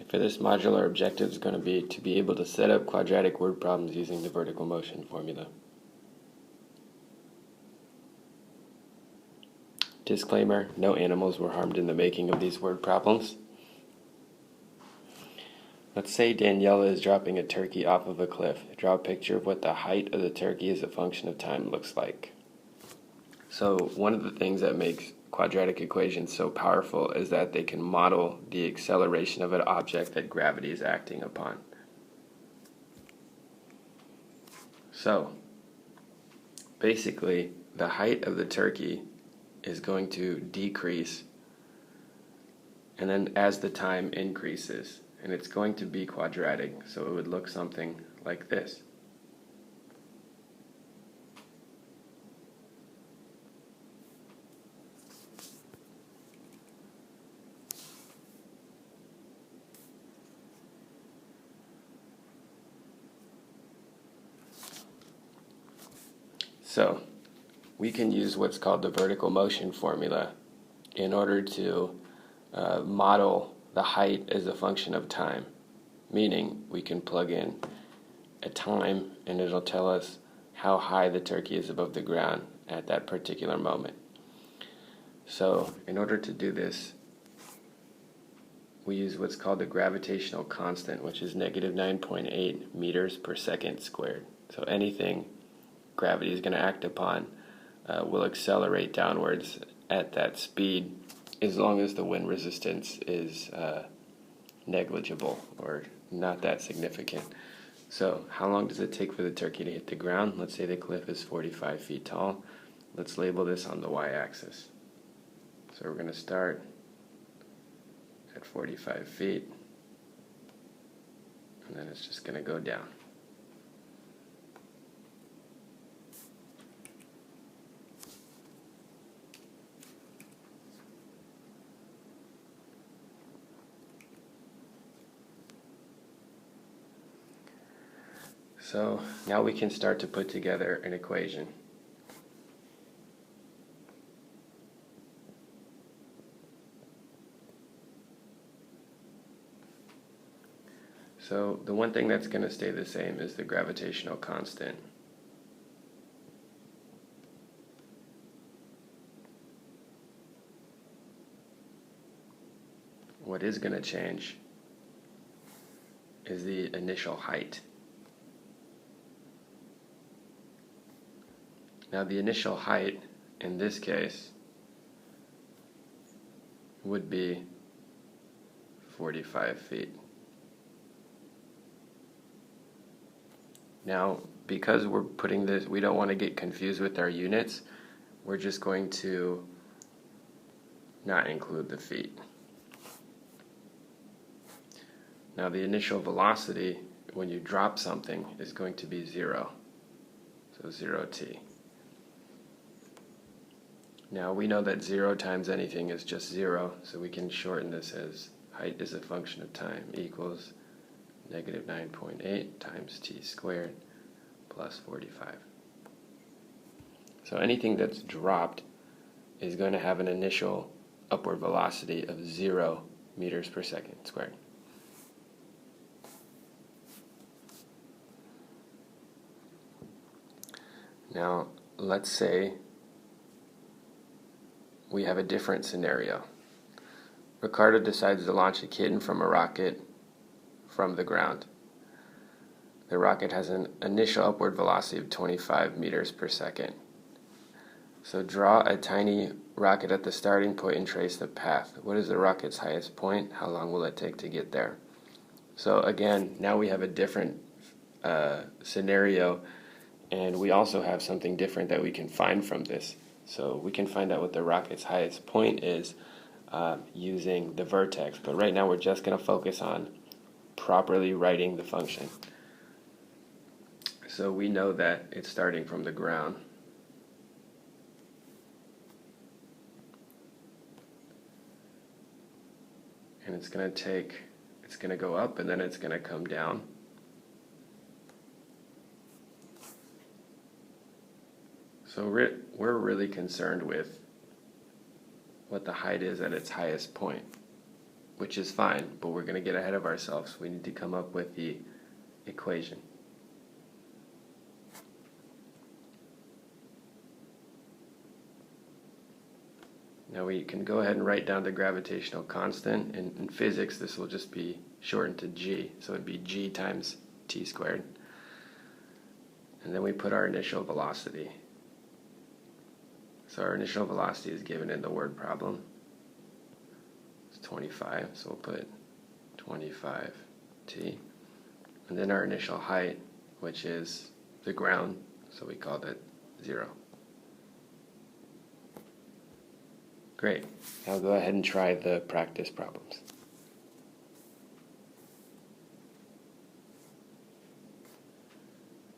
For this module, our objective is going to be able to set up quadratic word problems using the vertical motion formula. Disclaimer, no animals were harmed in the making of these word problems. Let's say Daniela is dropping a turkey off of a cliff. Draw a picture of what the height of the turkey as a function of time looks like. So one of the things that makes quadratic equations so powerful is that they can model the acceleration of an object that gravity is acting upon. So basically, the height of the turkey is going to decrease, and then as the time increases, and it's going to be quadratic, so it would look something like this. So we can use what's called the vertical motion formula in order to model the height as a function of time, meaning we can plug in a time and it'll tell us how high the turkey is above the ground at that particular moment. So in order to do this, we use what's called the gravitational constant, which is negative 9.8 meters per second squared. So anything gravity is going to act upon will accelerate downwards at that speed as long as the wind resistance is negligible or not that significant. So how long does it take for the turkey to hit the ground? Let's say the cliff is 45 feet tall. Let's label this on the y-axis. So we're going to start at 45 feet, and then it's just going to go down. So now we can start to put together an equation. So the one thing that's going to stay the same is the gravitational constant. What is going to change is the initial height. Now the initial height in this case would be 45 feet. Now, because we're putting this, we don't want to get confused with our units, we're just going to not include the feet. Now the initial velocity when you drop something is going to be 0, so 0t. Now we know that 0 times anything is just 0, so we can shorten this as height is a function of time equals negative 9.8 times t squared plus 45. So anything that's dropped is going to have an initial upward velocity of 0 meters per second squared. Now let's say we have a different scenario. Ricardo decides to launch a kitten from a rocket from the ground. The rocket has an initial upward velocity of 25 meters per second. So draw a tiny rocket at the starting point and trace the path. What is the rocket's highest point? How long will it take to get there? So again, now we have a different scenario, and we also have something different that we can find from this. So we can find out what the rocket's highest point is using the vertex. But right now we're just going to focus on properly writing the function. So we know that it's starting from the ground. And it's going to go up and then it's going to come down. So we're really concerned with what the height is at its highest point. which is fine, but we're going to get ahead of ourselves. We need to come up with the equation. Now we can go ahead and write down the gravitational constant. In physics, this will just be shortened to g, so it would be g times t squared. And then we put our initial velocity. So our initial velocity is given in the word problem. It's 25, so we'll put 25t. And then our initial height, which is the ground, so we called it 0. Great. Now go ahead and try the practice problems.